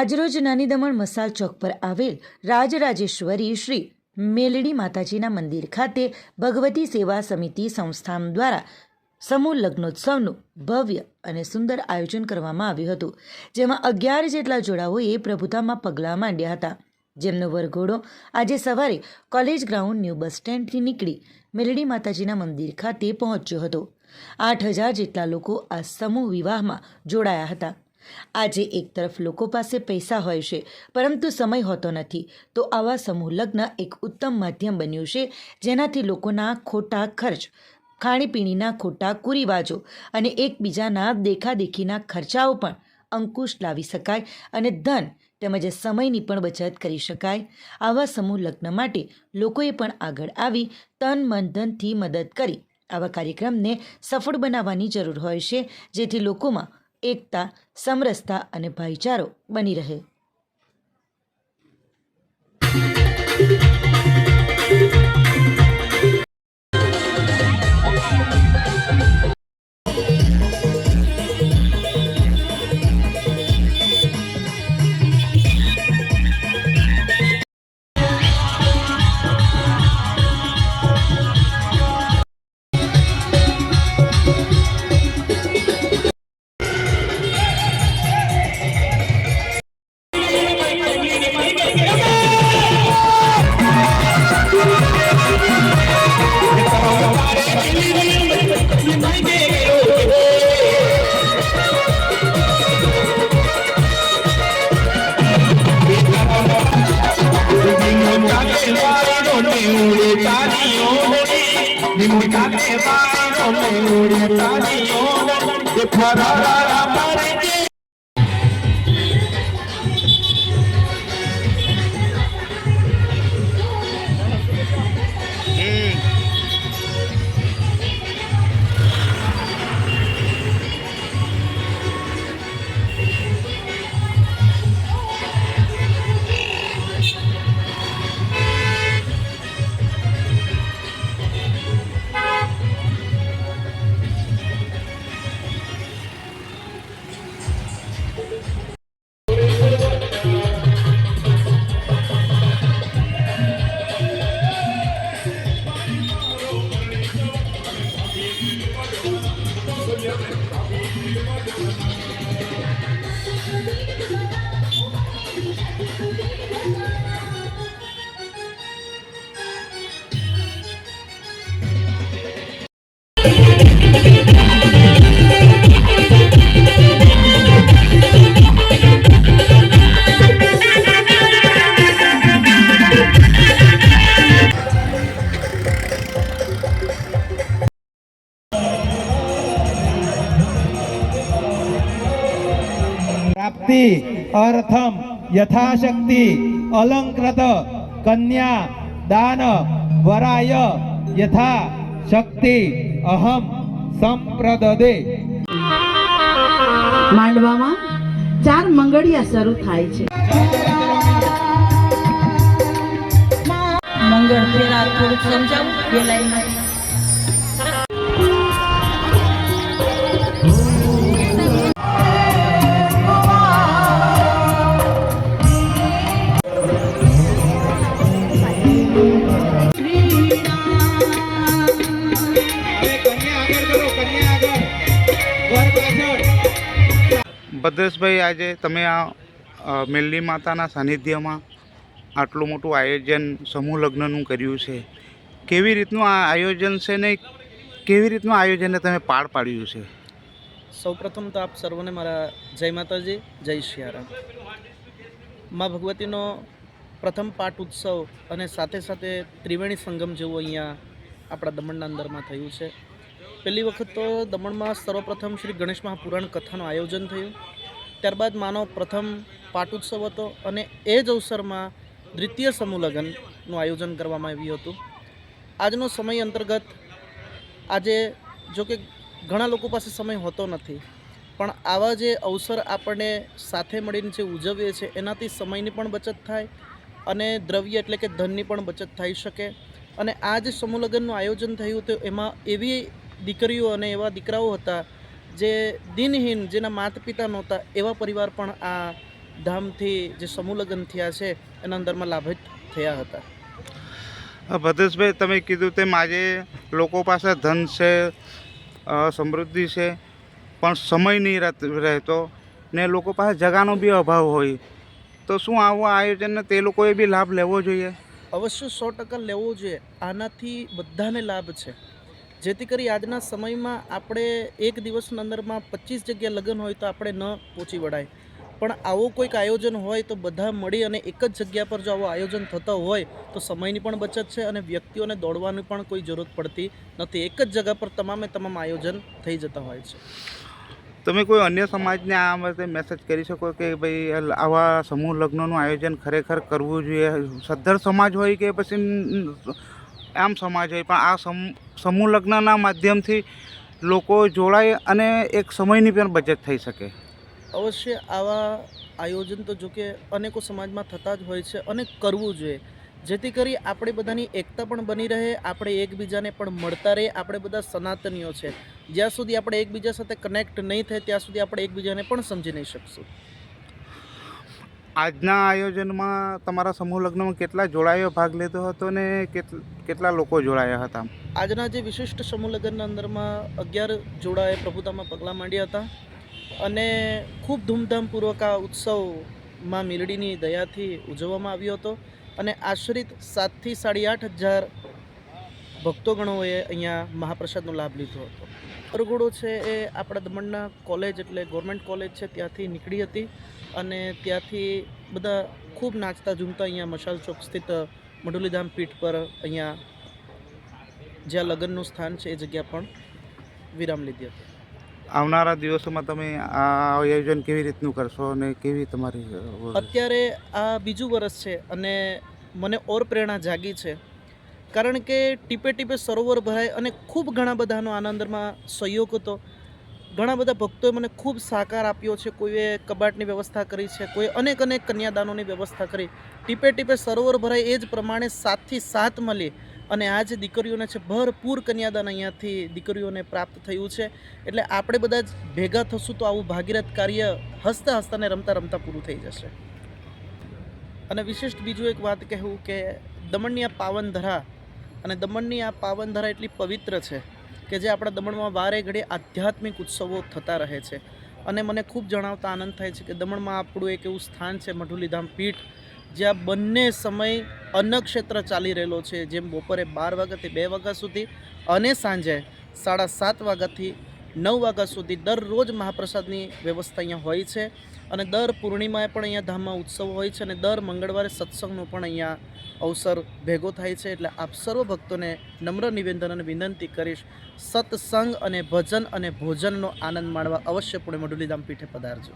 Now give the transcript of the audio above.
આજરોજ નાની દમણ મસાલ ચોક પર આવેલ રાજરાજેશ્વરી શ્રી મેલડી માતાજીના મંદિર ખાતે ભગવતી સેવા સમિતિ સંસ્થાન દ્વારા સમૂહ લગ્નોત્સવનું ભવ્ય અને સુંદર આયોજન કરવામાં આવ્યું હતું, જેમાં 11 જેટલા જોડાઓએ પ્રભુતામાં પગલાં માંડ્યા હતા, જેમનો વરઘોડો આજે સવારે કોલેજ ગ્રાઉન્ડ ન્યૂ બસ સ્ટેન્ડથી નીકળી મેલડી માતાજીના મંદિર ખાતે પહોંચ્યો હતો। 8000 જેટલા લોકો આ સમૂહ વિવાહમાં જોડાયા હતા। આજે એક તરફ લોકો પાસે પૈસા હોય છે, પરંતુ સમય હોતો નથી, તો આવા સમૂહ લગ્ન એક ઉત્તમ માધ્યમ બન્યું છે, જેનાથી લોકોના ખોટા ખર્ચ, ખાણીપીણીના ખોટા કુરિવાજો અને એકબીજાના દેખાદેખીના ખર્ચાઓ પણ અંકુશ લાવી શકાય અને ધન તેમજ સમયની પણ બચત કરી શકાય। આવા સમૂહ લગ્ન માટે લોકોએ પણ આગળ આવી તન મન ધનથી મદદ કરી આવા કાર્યક્રમને સફળ બનાવવાની જરૂર હોય છે, જેથી લોકોમાં એકતા, સમરસતા અને ભાઈચારો બની રહે। प्राप्ति अर्थम यथाशक्ति अलंकृत कन्या दान वराय यथा शक्ति अहम संप्रददे। માંડવામાં 4 મંગળિયા શરૂ થાય છે। મંગળ ફેરા થોડુંક સમજાવું બે લાઈનમાં। ભદ્રેશભાઈ, આજે તમે આ મેલડી માતાના સાનિધ્યમાં આટલું મોટું આયોજન સમૂહ લગ્નનું કર્યું છે, કેવી રીતનું આ આયોજન છે ને કેવી રીતનું આયોજનને તમે પાર પાડ્યું છે? સૌપ્રથમ તો આપ સર્વને મારા જય માતાજી, જય સિયારામ। મા ભગવતીનો પ્રથમ પાઠ ઉત્સવ અને સાથે સાથે ત્રિવેણી સંગમ જેવું અહીંયા આપણા દમણના અંદરમાં થયું છે। પહેલી વખત તો દમણમાં સર્વપ્રથમ શ્રી ગણેશ મહાપુરાણ કથાનું આયોજન થયું, ત્યારબાદ માનો પ્રથમ પાટોત્સવ હતો અને એ જ અવસરમાં દ્વિતીય સમૂહ લગ્નનું આયોજન કરવામાં આવ્યું હતું। આજનો સમય અંતર્ગત આજે જો કે ઘણા લોકો પાસે સમય હોતો નથી, પણ આવા જે અવસર આપણને સાથે મળીને જે ઉજવીએ છીએ એનાથી સમયની પણ બચત થાય અને દ્રવ્ય એટલે કે ધનની પણ બચત થઈ શકે। અને આ જે સમૂહ લગ્નનું આયોજન થયું હતું એમાં એવી દીકરીઓ અને એવા દીકરાઓ હતા જે દિનહીન, જેના માતા પિતા નહોતા, એવા પરિવાર પણ આ ધામથી જે સમૂહ લગ્ન થયા છે એના અંદરમાં લાભિત થયા હતા. ભદ્રેશભાઈ, તમે કીધું તેમ આજે લોકો પાસે ધન છે, સમૃદ્ધિ છે, પણ સમય નહીં રહેતો ને લોકો પાસે જગાનો બી અભાવ હોય, તો શું આવું આયોજનને તે લોકોએ બી લાભ લેવો જોઈએ? અવશ્ય 100% લેવો જોઈએ. આનાથી બધાને લાભ છે, જેથી કરી આજના સમયમાં આપણે એક દિવસના અંદરમાં 25 જગ્યાએ લગ્ન હોય તો આપણે ન પહોંચી વળાય, પણ આવું કોઈક આયોજન હોય તો બધા મળી અને એક જ જગ્યા પર જો આવું આયોજન થતો હોય તો સમયની પણ બચત છે અને વ્યક્તિઓને દોડવાની પણ કોઈ જરૂરત પડતી નથી. એક જ જગ્યા પર તમામ આયોજન થઈ જતા હોય છે. તમે કોઈ અન્ય સમાજને આ માટે મેસેજ કરી શકો કે ભાઈ આવા સમૂહ લગ્નનું આયોજન ખરેખર કરવું જોઈએ? સદ્ધર સમાજ હોય કે પછી આમ સમાજ હોય, પણ આ સમૂહ લગ્નના માધ્યમથી લોકો જોડાય અને એક સમયની પણ બચત થઈ શકે. અવશ્ય આવા આયોજન તો જો કે અનેકો સમાજમાં થતા જ હોય છે અને કરવું જોઈએ, જેથી કરી આપણે બધાની એકતા પણ બની રહે, આપણે એકબીજાને પણ મળતા રહે. આપણે બધા સનાતનીઓ છે, જ્યાં સુધી આપણે એકબીજા સાથે કનેક્ટ નહીં થાય ત્યાં સુધી આપણે એકબીજાને પણ સમજી નહીં શકશું. આજના આયોજનમાં તમારા સમૂહ લગ્નમાં કેટલા જોડાયો ભાગ લીધો હતો ને કેટલા લોકો જોડાયા હતા? આજના જે વિશિષ્ટ સમૂહ લગ્નના અંદરમાં 11 જોડાએ પ્રભુતામાં પગલાં માંડ્યા હતા અને ખૂબ ધૂમધામપૂર્વક આ ઉત્સવ માં મેલડીની દયાથી ઉજવવામાં આવ્યો હતો અને આશ્રિત 7 થી 8.5 ભક્તોગણોએ અહીંયા મહાપ્રસાદનો લાભ લીધો હતો. વરઘોડો છે એ આપણા દમણના કોલેજ એટલે ગવર્મેન્ટ કોલેજ છે ત્યાંથી નીકળી હતી અને ત્યાંથી બધા ખૂબ નાચતા ઝૂમતા અહીંયા મશાલ ચોક સ્થિત મઢુલીધામ પીઠ પર અહીંયા જ્યાં લગ્નનું સ્થાન છે એ જગ્યા પણ વિરામ લીધી હતી. આવનારા દિવસોમાં તમે આ આયોજન કેવી રીતનું કરશો અને કેવી તમારી? અત્યારે આ બીજું વર્ષ છે અને મને ઓર પ્રેરણા જાગી છે, કારણ કે ટીપે ટીપે સરોવર ભરાય અને ખૂબ ઘણા બધાનો આનંદમાં સહયોગ હતો. ઘણા બધા ભક્તોએ મને ખૂબ સહકાર આપ્યો છે. કોઈએ કબાટની વ્યવસ્થા કરી છે, કોઈ અનેક કન્યાદાનોની વ્યવસ્થા કરી. ટીપે ટીપે સરોવર ભરાય એ જ પ્રમાણે 7 થી 7 મળી અને આ જે દીકરીઓને છે ભરપૂર કન્યાદાન અહીંયાથી દીકરીઓને પ્રાપ્ત થયું છે. એટલે આપણે બધા જ ભેગા થશું તો આવું ભાગીરથ કાર્ય હસતા હસતા ને રમતા રમતા પૂરું થઈ જશે. અને વિશિષ્ટ બીજું એક વાત કહેવું કે દમણની આ પાવન ધરા અને દમણની આ પાવન ધરા એટલી પવિત્ર છે કે જે આપણા દમણમાં વારે ઘડીએ આધ્યાત્મિક ઉત્સવો થતા રહે છે. અને મને ખૂબ જણાવતા આનંદ થાય છે કે દમણમાં આપણું એક એવું સ્થાન છે મઢુલીધામ પીઠ, જ્યાં બંને સમય અન્નક્ષેત્ર ચાલી રહેલો છે, જેમ બપોરે 12 વાગ્યાથી 2 વાગ્યા સુધી અને સાંજે 7:30 વાગ્યાથી 9 વાગ્યા સુધી દરરોજ મહાપ્રસાદની વ્યવસ્થા અહીંયા હોય છે. અને દર પૂર્ણિમાએ પણ અહીંયા ધામમાં ઉત્સવ હોય છે અને દર મંગળવારે સત્સંગનો પણ અહીંયા અવસર ભેગો થાય છે. એટલે આપ સર્વ ભક્તોને નમ્ર નિવેદન અને વિનંતી કરીશ, સત્સંગ અને ભજન અને ભોજનનો આનંદ માણવા અવશ્યપણે મઢુલીધામ પીઠે પધારજો.